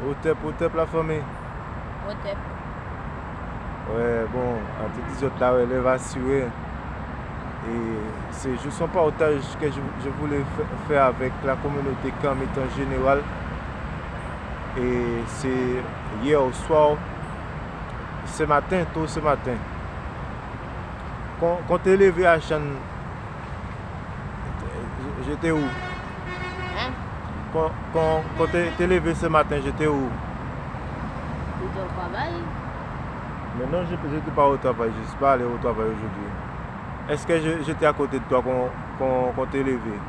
Au tep la famille. Au tep. Ouais, bon, à tout les autres là, ouais, elle va assurer. Et c'est juste un partage que je voulais faire avec la communauté Kam en général. Et c'est hier au soir, ce matin, tôt ce matin. Quand t'es levé à Chan, j'étais où? Hein? Quand t'es levé ce matin, j'étais où? Tu es au travail? Mais non, je n'étais pas au travail, je ne suis pas allé au travail aujourd'hui. Est-ce que j'étais à côté de toi quand t'es levé?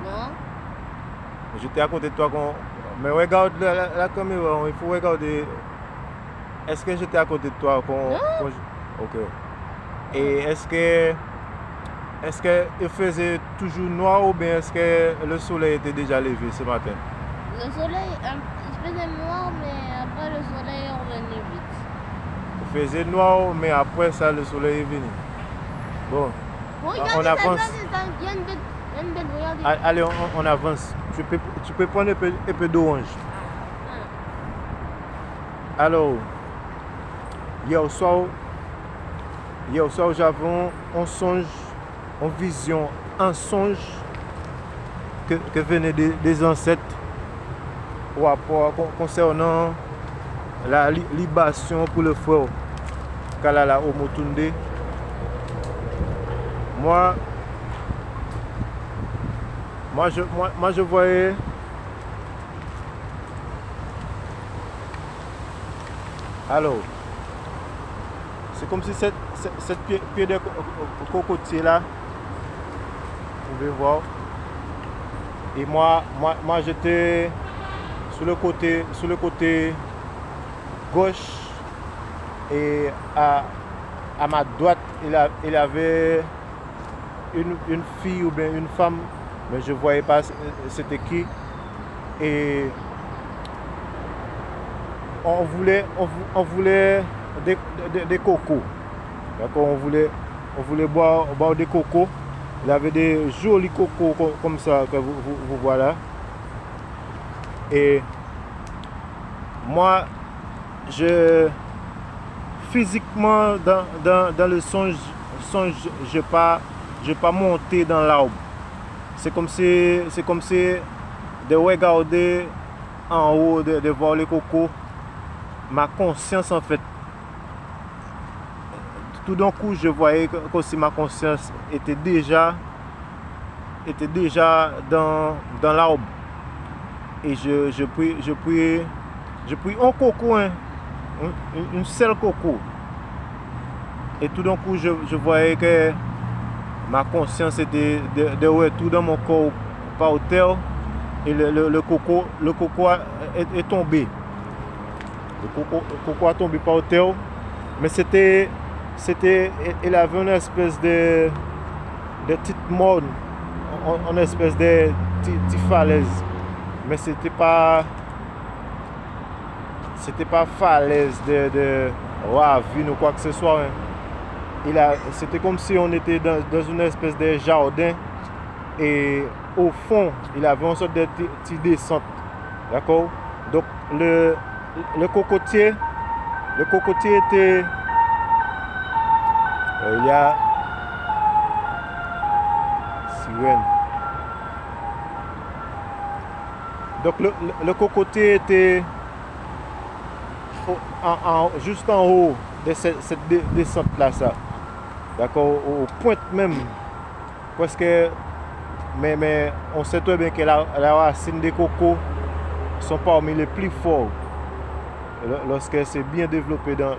Non? J'étais à côté de toi quand... Mais regarde la caméra, il faut regarder. Est-ce que j'étais à côté de toi Non? Ok. Et est-ce que il faisait toujours noir ou bien est-ce que le soleil était déjà levé ce matin? Le soleil, il faisait noir, mais après le soleil est revenu vite. Il faisait noir, mais après ça, le soleil est venu. Bon, on avance. Il y a une bête, regardez. Allez, on avance. Tu peux prendre un peu d'orange. Alors, hier soir, j'avais un songe, une vision, un songe que venait des ancêtres au rapport concernant la libation pour le frère Kalala Omotunde. Moi, je voyais alors, c'est comme si cette pied de cocotier là, vous pouvez voir. Et moi j'étais sur le côté gauche et à ma droite, il y avait une fille ou bien une femme, mais je ne voyais pas c'était qui. Et on voulait des cocos. D'accord, on voulait boire des cocos. Il y avait des jolis cocos comme ça que vous voyez là. Et moi, physiquement dans le songe, je pas monté dans l'arbre. C'est comme si de regarder en haut, de voir les cocos. Ma conscience en fait, tout d'un coup je voyais que si ma conscience était déjà dans l'arbre. Et je pris un coco, hein, une seule coco. Et tout d'un coup je voyais que ma conscience était de retour dans mon corps par terre. Et le coco est tombé. Le coco a tombé par terre. Mais il avait une espèce de petite morne, une espèce de petite falaise. Mais c'était pas falaise de ravine ou quoi que ce soit. Hein. C'était comme si on était dans une espèce de jardin. Et au fond, il avait une sorte de petite descente. D'accord? Donc le cocotier était... il y a... sirène. Donc le cocotier était juste en haut de cette descente là. D'accord? Au point même. Parce que... Mais on sait très bien que la racine des cocos sont parmi les plus forts lorsque c'est bien développé dans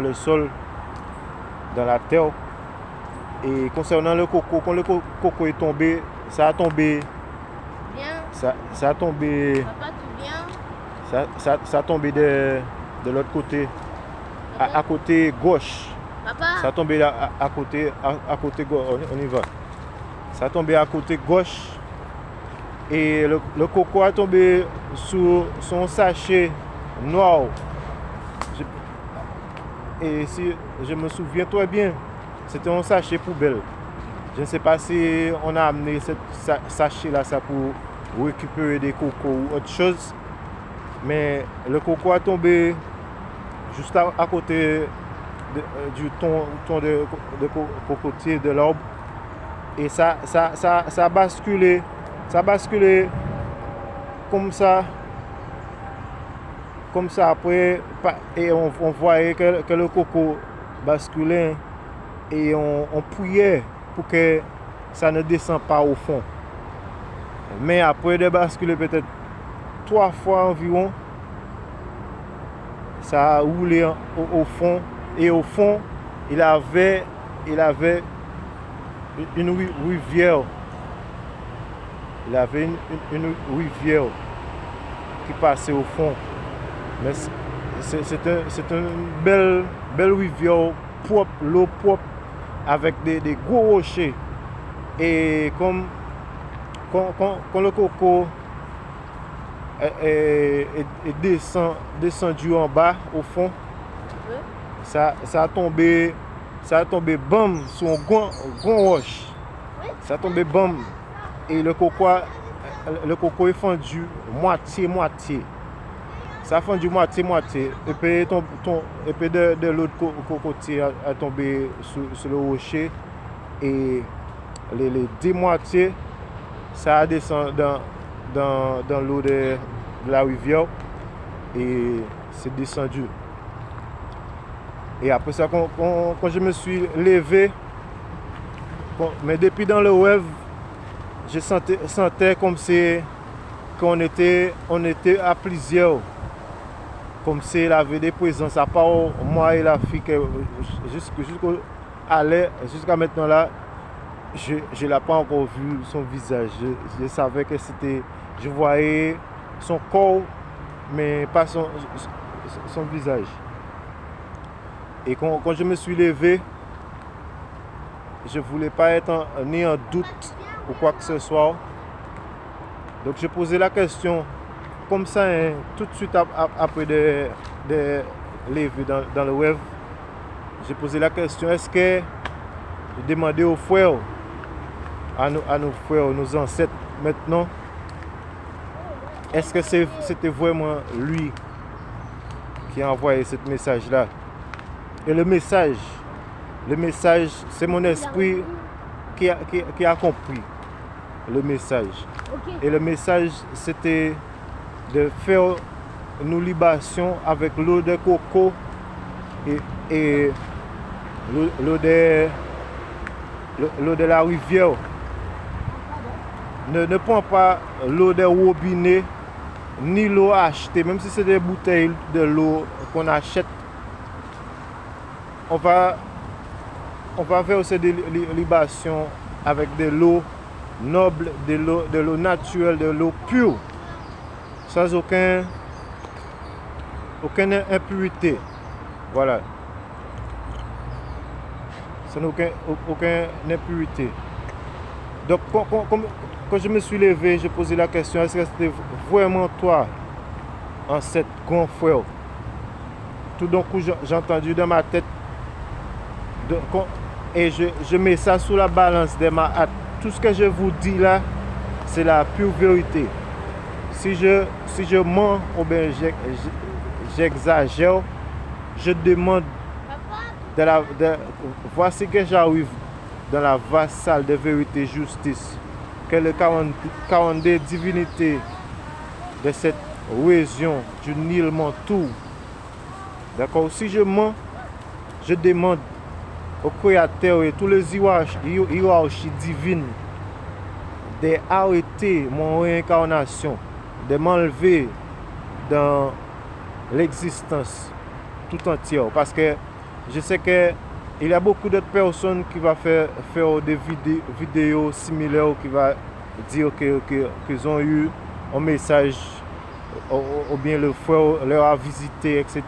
le sol, dans la terre. Et concernant le coco, quand le coco est tombé, ça a tombé. Viens. Ça a tombé. Papa, tu viens? Ça a tombé de l'autre côté, à côté gauche. Papa. Ça a tombé à côté gauche. On y va. Ça a tombé à côté gauche. Et le coco a tombé sur son sachet noir. Et si je me souviens très bien, c'était un sachet poubelle. Je ne sais pas si on a amené ce sachet là ça récupérer des cocos ou autre chose. Mais le coco a tombé juste à côté du ton de cocotier de l'arbre. Et ça a basculé. Ça a basculé comme ça après. Et on voyait que le coco basculait. Et on priait pour que ça ne descende pas au fond. Mais après de basculer peut-être 3 fois environ, ça a roulé au fond. Et au fond, il avait une rivière. Il avait une rivière qui passait au fond. Mais c'est une belle rivière propre, l'eau propre, avec des gros rochers. Et comme quand le coco est descendu en bas, au fond, ça a tombé bam sur un grand roche. Ça a tombé bam. Et le coco est fendu moitié. Ça a fendu moitié. Et puis, de l'autre cocotier a tombé sur le rocher. Et les 2 moitiés, ça a descendu dans l'eau de la rivière. Et c'est descendu. Et après ça, quand je me suis levé, mais depuis dans le rêve, je sentais comme si qu'on était à plusieurs. Comme s'il avait des présences, à part moi et la fille, jusqu'à maintenant là, je ne l'ai pas encore vu son visage. Je savais que c'était... Je voyais son corps, mais pas son visage. Et quand je me suis levé, je ne voulais pas être ni en doute ou quoi que ce soit. Donc j'ai posé la question, comme ça, hein, tout de suite après de lever dans le rêve. J'ai posé la question, est-ce que j'ai demandé aux frères, à nos frères, nos ancêtres maintenant, est-ce que c'était vraiment lui qui a envoyé ce message-là? Et le message, c'est mon esprit qui a compris le message. Okay. Et le message, c'était de faire une libation avec l'eau de coco et l'eau de la rivière. Ne prends pas l'eau des robinets, ni l'eau achetée, même si c'est des bouteilles de l'eau qu'on achète. On va faire des libations avec de l'eau noble, de l'eau naturelle, de l'eau pure, sans aucune impureté. Voilà. Sans aucune impureté. Donc, quand je me suis levé, j'ai posé la question, est-ce que c'était vraiment toi, en cette grand frère? Tout d'un coup, j'ai entendu dans ma tête, et je mets ça sous la balance de ma hâte. Tout ce que je vous dis là, c'est la pure vérité. Si je mens ou bien j'exagère, je demande voici que j'arrive dans la vaste salle de vérité et justice, que les 42 divinités de cette région du Nil m'entourent. D'accord? Si je mens, je demande au Créateur et tous les hiérarchies divines d'arrêter mon réincarnation, de m'enlever dans l'existence tout entière. Parce que je sais qu'il y a beaucoup d'autres personnes qui vont faire des vidéos similaires, qui vont dire qu'ils ont eu un message ou bien le frère leur a visité, etc.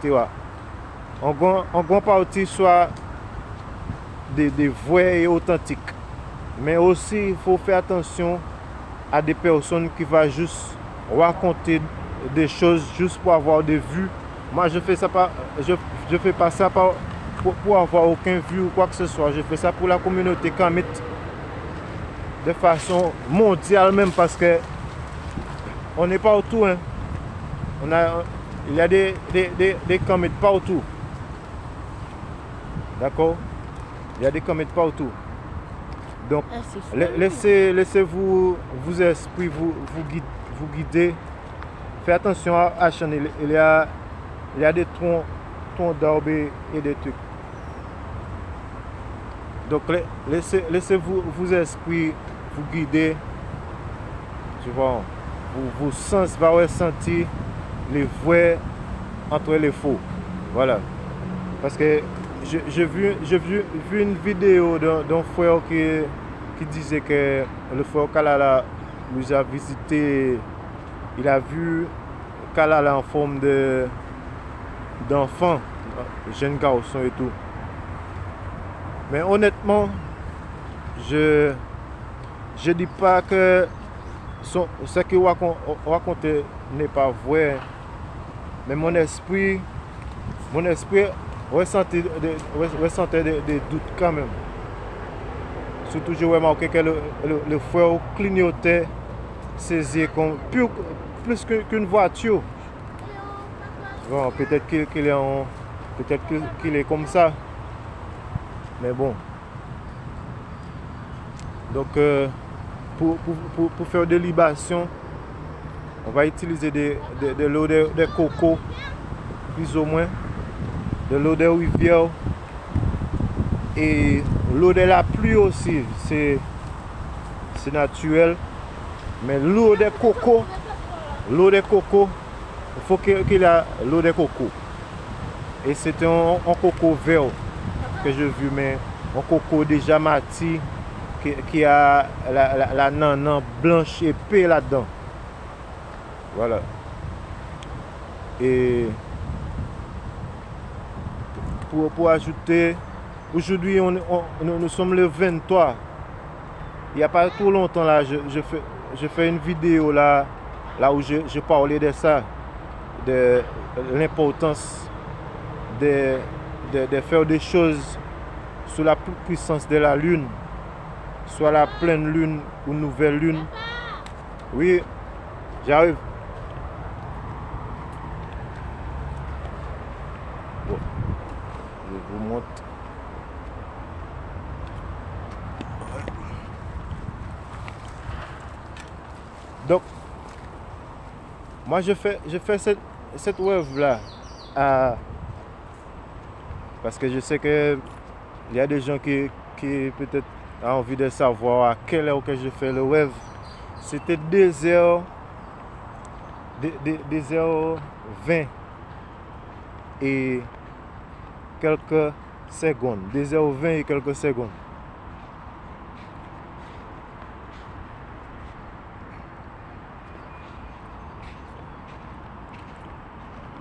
En grande partie, soit des vrais et authentiques. Mais aussi, il faut faire attention à des personnes qui vont juste raconter des choses juste pour avoir des vues. Moi, je fais pas ça pour avoir aucun vue ou quoi que ce soit. Je fais ça pour la communauté kamite de façon mondiale même, parce que on est partout. Hein. Il y a des comètes partout. D'accord? Il y a des comètes partout. Donc, laissez-vous esprit vous guider. Faites attention à Chan. Il y a des troncs d'arbres et des trucs. Donc, laissez-vous esprit vous guider. Tu vois, vos sens vont ressentir les vrais entre les faux. Voilà. Parce que j'ai vu une vidéo d'un frère qui disait que le frère Kalala nous a visité. Il a vu Kalala en forme d'enfant, jeune garçon et tout. Mais honnêtement, je dis pas que ce qu'il raconte n'est pas vrai. Mais mon esprit ressentait des doutes quand même. Surtout, j'ai remarqué que le frère clignotait ses yeux comme plus qu'une voiture. Bon, peut-être qu'il est comme ça. Mais bon. Donc, pour faire des libations, on va utiliser de l'eau de coco, plus ou moins, de l'eau de rivière et l'eau de la pluie aussi, c'est naturel. Mais l'eau de coco, il faut qu'il y ait l'eau de coco. Et c'était un coco vert que j'ai vu, mais un coco déjà mati qui a la nanan blanche épais là-dedans. Voilà. Et pour ajouter, aujourd'hui nous sommes le 23. Il n'y a pas trop longtemps là, je fais une vidéo là où je parlais de ça, de l'importance de faire des choses sous la puissance de la lune, soit la pleine lune ou nouvelle lune. Oui, j'arrive. Bon, je vous montre. Donc, moi je fais cette wave là parce que je sais que il y a des gens qui peut-être ont envie de savoir à quelle heure que je fais le wave. C'était 2h20 et quelques secondes. 2h20 et quelques secondes.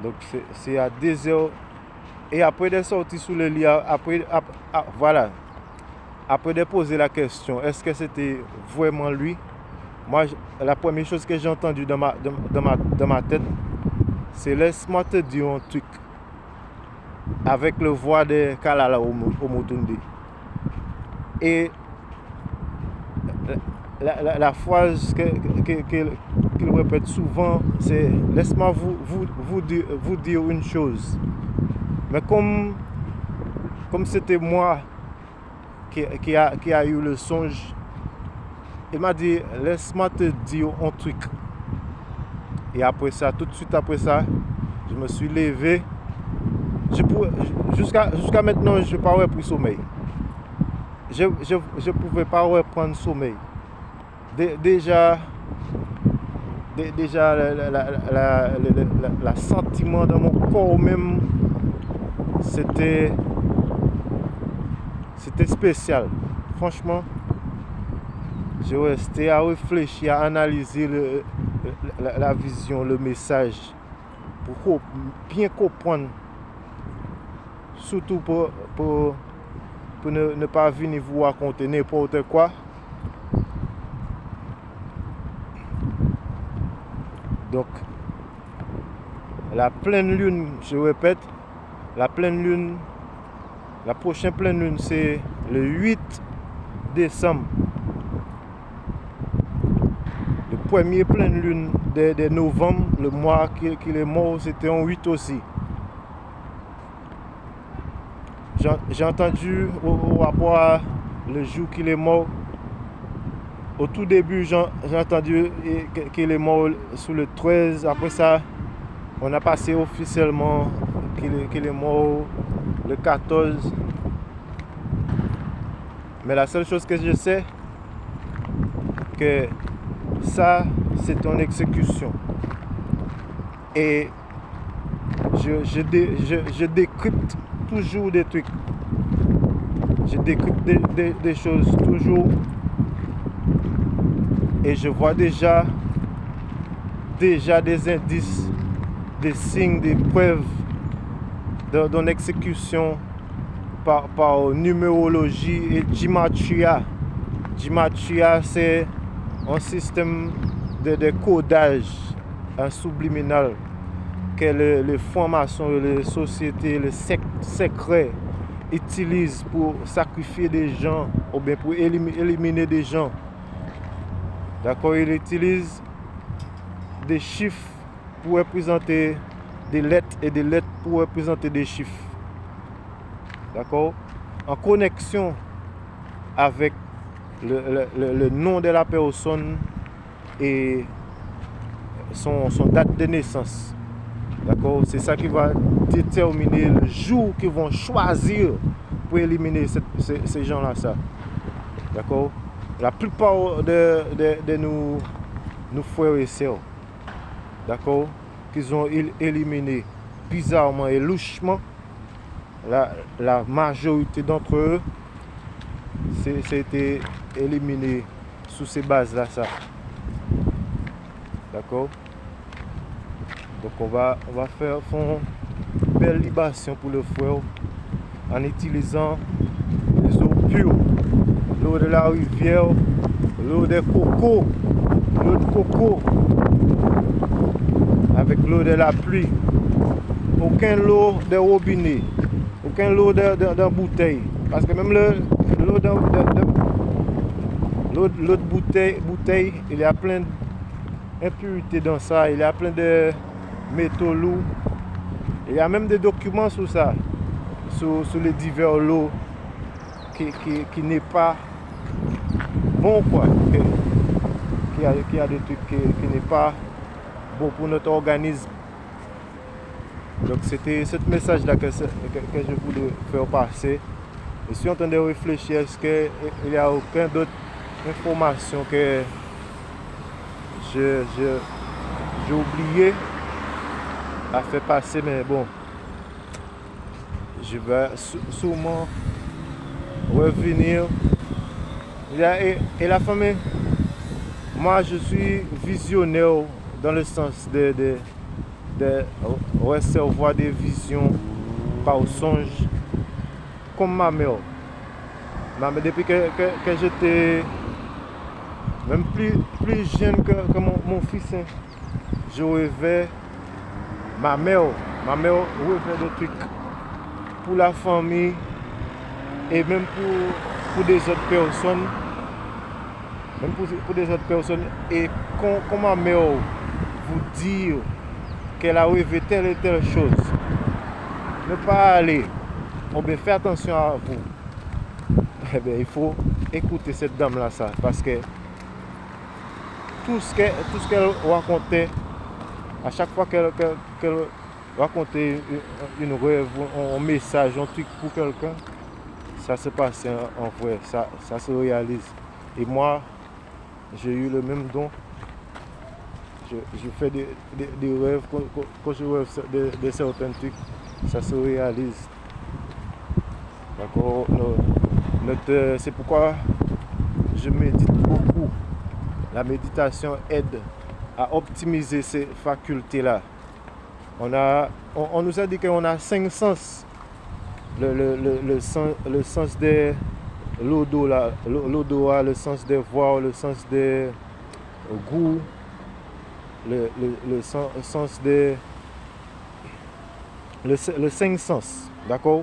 Donc c'est à 2h. Et après de sortir sous le lit, voilà. Après de poser la question, est-ce que c'était vraiment lui? Moi, la première chose que j'ai entendue dans ma tête, c'est laisse-moi te dire un truc. Avec le voix de Kalala Omotunde. Et la phrase qu'il répète souvent, c'est laisse-moi vous dire une chose. Mais comme c'était moi qui a eu le songe, il m'a dit laisse-moi te dire un truc. Et après ça, tout de suite après ça, je me suis levé. Jusqu'à maintenant, je n'ai pas repris sommeil. Je ne pouvais pas reprendre sommeil. Déjà la sentiment dans mon corps même, c'était spécial. Franchement, j'ai resté à réfléchir, à analyser la vision, le message, pour bien comprendre. Surtout pour ne pas venir vous raconter n'importe quoi. Donc, la pleine lune, je répète, la prochaine pleine lune, c'est le 8 décembre. Le premier pleine lune de novembre, le mois qu'il est mort, c'était en 8 aussi. J'ai entendu au rapport à le jour qu'il est mort. Au tout début, j'ai entendu qu'il est mort sous le 13. Après ça, on a passé officiellement qu'il est mort le 14. Mais la seule chose que je sais, que ça, c'est en exécution. Et je décrypte toujours des trucs. Je décrypte des choses toujours. Et je vois déjà des indices, des signes, des preuves dans l'exécution par numérologie et Gematria. Gematria, c'est un système de codage subliminal que les francs-maçons, les sociétés, les secrets utilisent pour sacrifier des gens ou bien pour éliminer des gens. D'accord, ils utilisent des chiffres pour représenter des lettres et des lettres pour représenter des chiffres. D'accord, en connexion avec le nom de la personne et son date de naissance. D'accord, c'est ça qui va déterminer le jour qu'ils vont choisir pour éliminer ces gens-là. Ça. D'accord, la plupart de nos frères et sœurs, d'accord, qu'ils ont éliminés bizarrement et louchement, la majorité d'entre eux, c'était éliminé sous ces bases-là. Ça. D'accord. Donc on va faire une belle libation pour le frère en utilisant les eaux pures, l'eau de la rivière, l'eau de coco, avec l'eau de la pluie. Aucun eau de robinet, aucun eau de bouteille. Parce que même l'eau de bouteille, il y a plein d'impuretés dans ça, il y a plein de métaux lourds. Il y a même des documents sur ça, sur les divers lots qui n'est pas bon, quoi. Qui a des trucs qui n'est pas bon pour notre organisme. Donc c'était ce message-là que je voulais faire passer. Je suis en train de réfléchir, est-ce qu'il n'y a aucune d'autre information que j'ai oublié à faire passer, mais bon, je vais sûrement revenir. Et la famille, moi je suis visionnaire dans le sens de recevoir des visions par songe, comme ma mère. Depuis que j'étais même plus jeune que mon fils, je rêvais. Ma mère rêvait de trucs pour la famille et même pour des autres personnes. Même pour des autres personnes. Et quand ma mère vous dit qu'elle a rêvé telle et telle chose, ne pas aller. On bien faire attention à vous. Eh bien, il faut écouter cette dame-là, ça, parce que tout ce qu'elle racontait, à chaque fois qu'elle racontait une rêve, un message, un truc pour quelqu'un, ça se passe en vrai, ça se réalise. Et moi, j'ai eu le même don. Je fais des rêves, quand je rêve de certains trucs, ça se réalise. D'accord. C'est pourquoi je médite beaucoup. La méditation aide à optimiser ces facultés-là. On nous a dit qu'on a 5 sens. Le sens de l'odorat, le sens de voir, le sens de goût, le sens de... Le 5 sens, d'accord?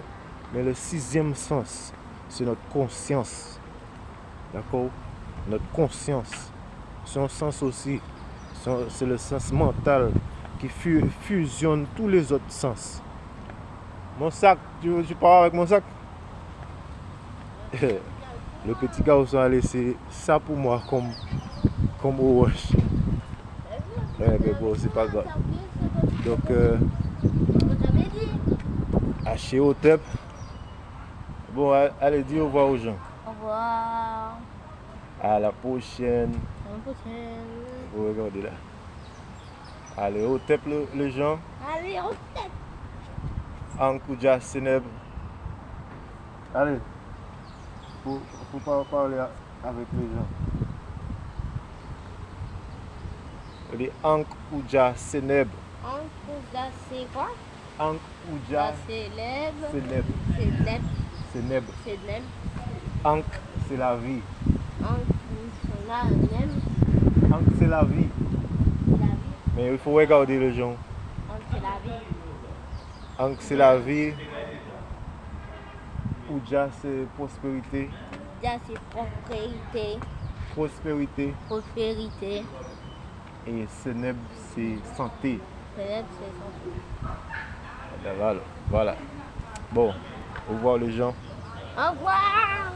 Mais le 6e sens, c'est notre conscience. D'accord? Notre conscience. C'est un sens aussi C'est le sens mental qui fusionne tous les autres sens. Mon sac, tu pars avec mon sac? Le petit garçon a laissé ça pour moi comme orange. Mais bon, c'est pas grave. Donc, à chez Otep. Bon, allez, dis au revoir aux gens. Au revoir. À la prochaine. À la prochaine. Vous regardez là. Allez, Otep les gens. Allez, on tête. Ankouja Seneb. Allez. Faut pas parler avec les gens. Les Ankouja Seneb. Ankouja, c'est quoi? Ankouja Célèbre. Seneb. Seneb. Ank, c'est la vie. Ank, c'est la vie. Mais il faut regarder les gens. Ank, c'est la vie. Ouja, c'est prospérité. Ouja, c'est prospérité. Prospérité. Et Seneb, c'est santé. Célèbre, c'est santé. Voilà. Bon, au revoir les gens. Au revoir.